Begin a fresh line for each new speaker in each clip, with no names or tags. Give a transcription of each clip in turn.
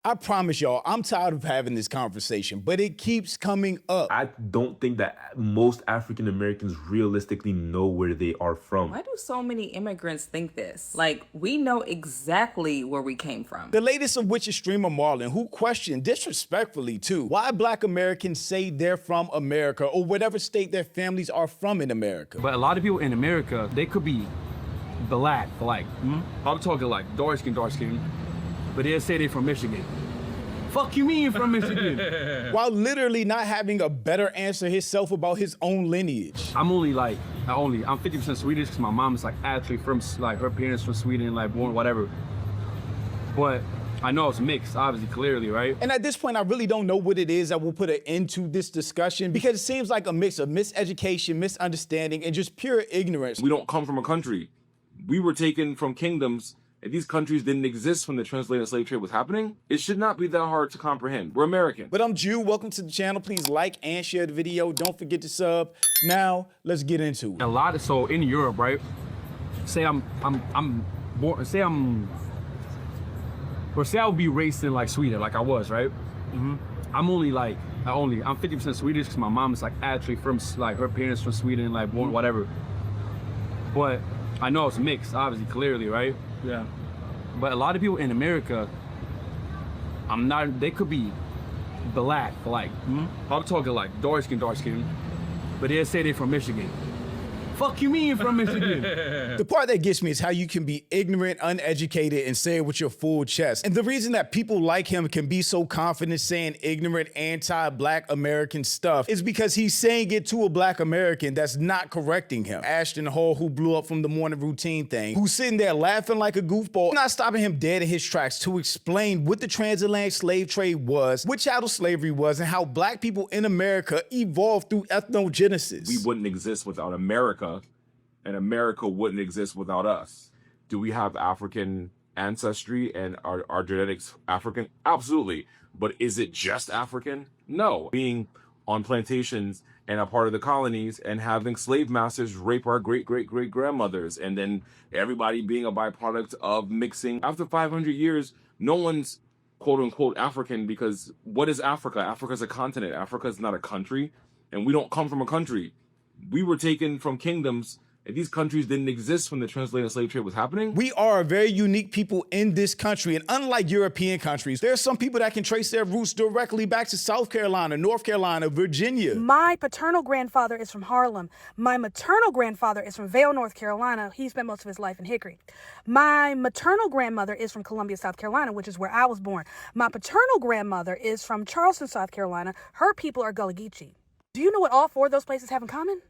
I promise y'all, I'm tired of having this conversation, but it keeps coming up.
I don't think that most African Americans realistically know where they are from.
Why do so many immigrants think this? Like, we know exactly where we came from.
The latest of which is streamer Marlon, who questioned disrespectfully too, why Black Americans say they're from America or whatever state their families are from in America.
But a lot of people in America, they could be black. I'm talking like dark skin, but they'll say they're from Michigan. Fuck you mean from Michigan?
While literally not having a better answer himself about his own lineage.
I'm 50% Swedish because my mom is like actually from, like her parents from Sweden, like born whatever. But I know it's mixed, obviously, clearly, right?
And at this point, I really don't know what it is that will put an end to this discussion because it seems like a mix of miseducation, misunderstanding, and just pure ignorance.
We don't come from a country. We were taken from kingdoms. If these countries didn't exist when the transatlantic slave trade was happening, it should not be that hard to comprehend. We're American.
But I'm Jew. Welcome to the channel. Please like and share the video. Don't forget to sub. Now, let's get into it.
So in Europe, right? Say I would be raised in like Sweden, like I was, right? I'm 50% Swedish because my mom is like actually from, like her parents from Sweden, like born whatever. But I know it's mixed, obviously, clearly, right? Yeah. But a lot of people in America, they could be black, I'm talking like dark skin, but they'll say they're from Michigan. Fuck you mean from Michigan?
The part that gets me is how you can be ignorant, uneducated, and say it with your full chest. And the reason that people like him can be so confident saying ignorant, anti-Black American stuff is because he's saying it to a Black American that's not correcting him. Ashton Hall, who blew up from the morning routine thing, who's sitting there laughing like a goofball, not stopping him dead in his tracks to explain what the transatlantic slave trade was, what chattel slavery was, and how Black people in America evolved through ethnogenesis.
We wouldn't exist without America, and America wouldn't exist without us. Do we have African ancestry and our genetics African? Absolutely. But is it just African? No. Being on plantations and a part of the colonies and having slave masters rape our great-great-great-grandmothers, and then everybody being a byproduct of mixing. After 500 years, no one's quote-unquote African, because what is Africa? Africa's a continent. Africa is not a country, and we don't come from a country. We were taken from kingdoms. If these countries didn't exist when the transatlantic slave trade was happening.
We are a very unique people in this country, and unlike European countries, there are some people that can trace their roots directly back to South Carolina, North Carolina, Virginia.
My paternal grandfather is from Harlem. My maternal grandfather is from Vale, North Carolina. He spent most of his life in Hickory. My maternal grandmother is from Columbia, South Carolina, which is where I was born. My paternal grandmother is from Charleston, South Carolina. Her people are Gullah Geechee. Do you know what all four of those places have in common?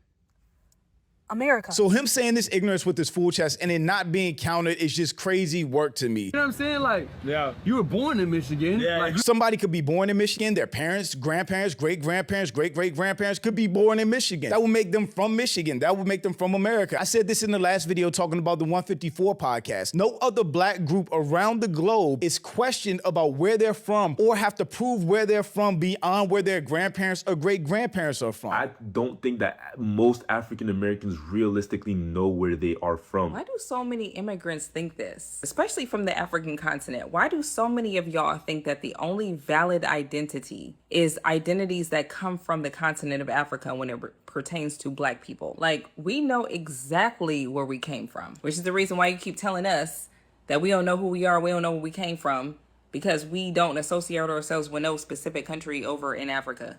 America.
So him saying this ignorance with his full chest and it not being counted is just crazy work to me.
You know what I'm saying? Like, yeah, you were born in Michigan. Yeah. Like,
somebody could be born in Michigan, their parents, grandparents, great-grandparents, great-great-grandparents could be born in Michigan. That would make them from Michigan. That would make them from America. I said this in the last video talking about the 154 podcast. No other Black group around the globe is questioned about where they're from or have to prove where they're from beyond where their grandparents or great-grandparents are from.
I don't think that most African Americans realistically know where they are from.
Why do so many immigrants think this? Especially from the African continent. Why do so many of y'all think that the only valid identity is identities that come from the continent of Africa when it pertains to Black people? Like, we know exactly where we came from, which is the reason why you keep telling us that we don't know who we are, we don't know where we came from, because we don't associate ourselves with no specific country over in Africa.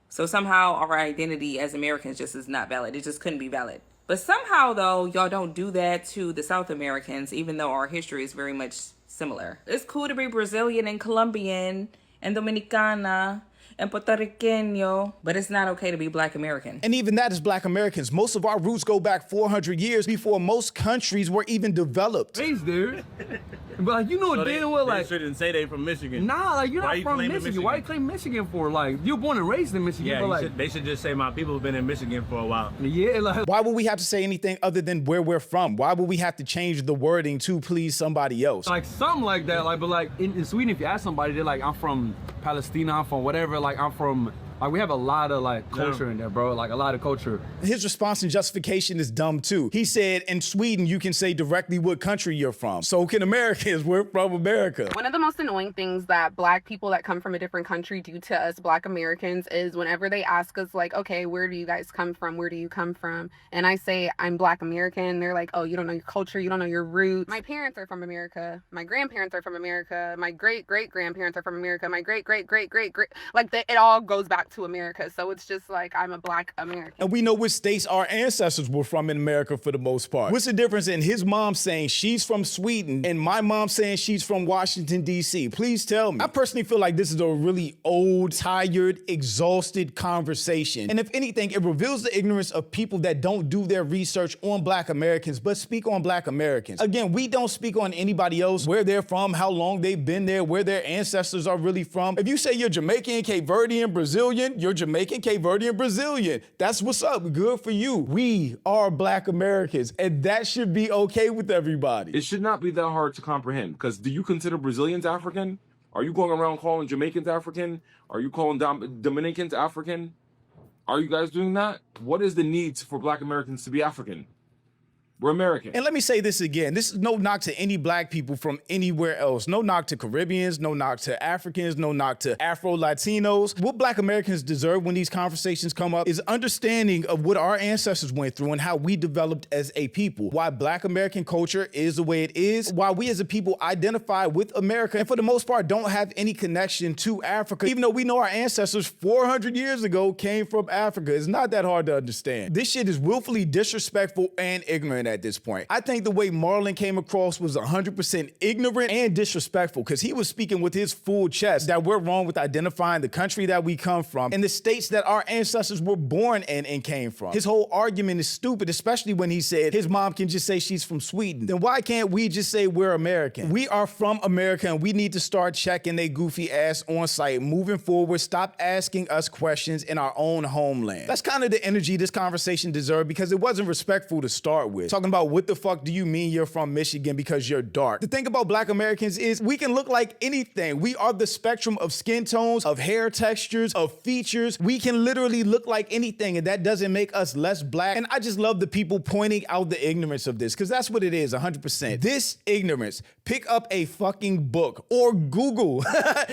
So somehow our identity as Americans just is not valid. It just couldn't be valid. But somehow, though, y'all don't do that to the South Americans, even though our history is very much similar. It's cool to be Brazilian and Colombian and Dominicana and Puerto Rican, but it's not okay to be Black American.
And even that is Black Americans. Most of our roots go back 400 years before most countries were even developed.
Thanks, dude. But like, you know what damn well, like,
they shouldn't say they from Michigan.
Nah, like, you're not from Michigan. Why you claim Michigan for? Like, you're born and raised in Michigan.
Yeah,
but like,
they should just say my people have been in Michigan for a while.
Yeah, like,
why would we have to say anything other than where we're from? Why would we have to change the wording to please somebody else?
Like something like that. Like, but like in Sweden, if you ask somebody, they're like, I'm from Palestine, I'm from whatever. Like, I'm from Like, we have a lot of, like, culture in there, bro. Like, a lot of culture.
His response and justification is dumb too. He said, in Sweden, you can say directly what country you're from. So can Americans. We're from America.
One of the most annoying things that Black people that come from a different country do to us Black Americans is whenever they ask us, like, okay, where do you guys come from? Where do you come from? And I say, I'm Black American. They're like, oh, you don't know your culture. You don't know your roots. My parents are from America. My grandparents are from America. My great-great-grandparents are from America. My great-great-great-great-great. Like, it all goes back to America. So it's just like, I'm a Black American.
And we know which states our ancestors were from in America for the most part. What's the difference in his mom saying she's from Sweden and my mom saying she's from Washington, D.C.? Please tell me. I personally feel like this is a really old, tired, exhausted conversation. And if anything, it reveals the ignorance of people that don't do their research on Black Americans, but speak on Black Americans. Again, we don't speak on anybody else, where they're from, how long they've been there, where their ancestors are really from. If you say you're Jamaican, Cape Verdean, Brazilian, you're Jamaican, Cape Verdean, Brazilian. That's what's up. Good for you. We are Black Americans, and that should be okay with everybody.
It should not be that hard to comprehend, because do you consider Brazilians African? Are you going around calling Jamaicans African? Are you calling Dominicans African? Are you guys doing that? What is the need for Black Americans to be African? We're American.
And let me say this again. This is no knock to any Black people from anywhere else. No knock to Caribbeans, no knock to Africans, no knock to Afro-Latinos. What Black Americans deserve when these conversations come up is understanding of what our ancestors went through and how we developed as a people. Why Black American culture is the way it is. Why we as a people identify with America and for the most part don't have any connection to Africa. Even though we know our ancestors 400 years ago came from Africa. It's not that hard to understand. This shit is willfully disrespectful and ignorant at this point. I think the way Marlon came across was 100% ignorant and disrespectful because he was speaking with his full chest that we're wrong with identifying the country that we come from and the states that our ancestors were born in and came from. His whole argument is stupid, especially when he said his mom can just say she's from Sweden. Then why can't we just say we're American? We are from America and we need to start checking they goofy ass on site. Moving forward, stop asking us questions in our own homeland. That's kind of the energy this conversation deserved because it wasn't respectful to start with. Talking about what the fuck do you mean you're from Michigan because you're dark? The thing about Black Americans is we can look like anything. We are the spectrum of skin tones, of hair textures, of features. We can literally look like anything and that doesn't make us less Black. And I just love the people pointing out the ignorance of this because that's what it is, 100%. This ignorance. Pick up a fucking book or Google.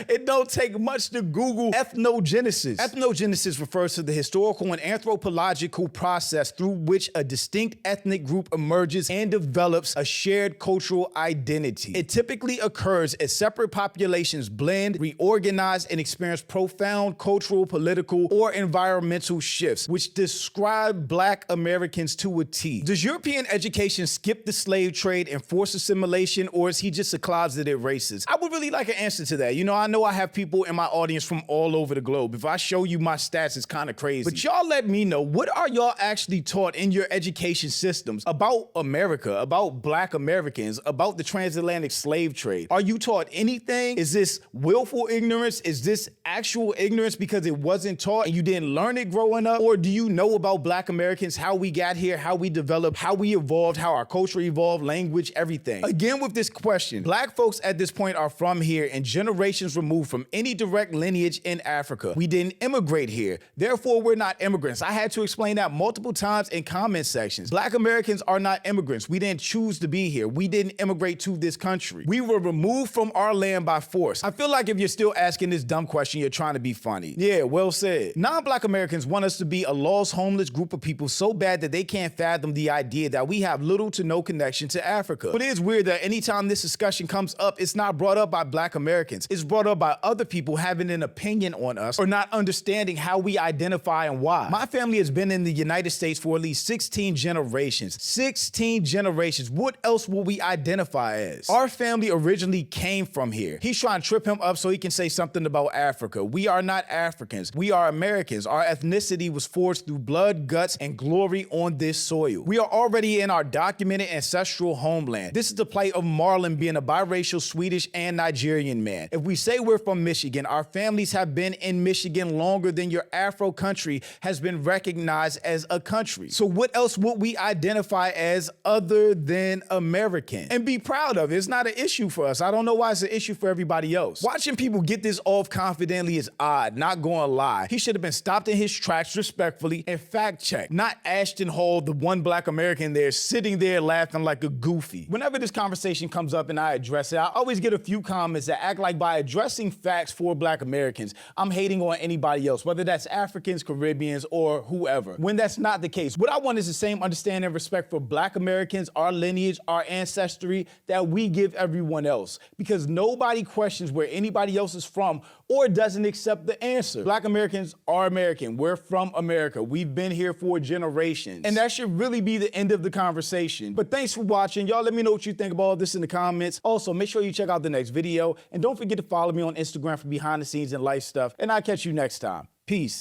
It don't take much to Google ethnogenesis. Ethnogenesis refers to the historical and anthropological process through which a distinct ethnic group emerges and develops a shared cultural identity. It typically occurs as separate populations blend, reorganize, and experience profound cultural, political, or environmental shifts, which describe Black Americans to a T. Does European education skip the slave trade and force assimilation, or is he just a closeted racist? I would really like an answer to that. You know I have people in my audience from all over the globe. If I show you my stats, it's kind of crazy. But y'all let me know, what are y'all actually taught in your education systems about America, about Black Americans, about the transatlantic slave trade? Are you taught anything? Is this willful ignorance? Is this actual ignorance because it wasn't taught and you didn't learn it growing up? Or do you know about Black Americans, how we got here, how we developed, how we evolved, how our culture evolved, language, everything? Again, with this question, Black folks at this point are from here and generations removed from any direct lineage in Africa. We didn't immigrate here. Therefore, we're not immigrants. I had to explain that multiple times in comment sections. Black Americans are not immigrants. We didn't choose to be here. We didn't immigrate to this country. We were removed from our land by force. I feel like if you're still asking this dumb question, you're trying to be funny. Yeah, well said. Non-Black Americans want us to be a lost, homeless group of people so bad that they can't fathom the idea that we have little to no connection to Africa. But it is weird that anytime this discussion comes up, it's not brought up by Black Americans. It's brought up by other people having an opinion on us or not understanding how we identify and why. My family has been in the United States for at least 16 generations. 16 generations. What else will we identify as? Our family originally came from here. He's trying to trip him up so he can say something about Africa. We are not Africans. We are Americans. Our ethnicity was forged through blood, guts, and glory on this soil. We are already in our documented ancestral homeland. This is the plight of Marlon Marlon being a biracial Swedish and Nigerian man. If we say we're from Michigan, our families have been in Michigan longer than your Afro country has been recognized as a country. So what else would we identify as other than American? And be proud of it. It's not an issue for us. I don't know why it's an issue for everybody else. Watching people get this off confidently is odd, not gonna lie. He should have been stopped in his tracks respectfully and fact checked, not Ashton Hall, the one black American there sitting there laughing like a goofy. Whenever this conversation comes up and I address it, I always get a few comments that act like by addressing facts for black Americans, I'm hating on anybody else, whether that's Africans, Caribbeans, or whoever. When that's not the case. What I want is the same understanding and respect for black Americans, our lineage, our ancestry that we give everyone else. Because nobody questions where anybody else is from or doesn't accept the answer. Black Americans are American. We're from America. We've been here for generations. And that should really be the end of the conversation. But thanks for watching. Y'all let me know what you think about all this in the comments. Also, make sure you check out the next video. And don't forget to follow me on Instagram for behind the scenes and life stuff. And I'll catch you next time. Peace.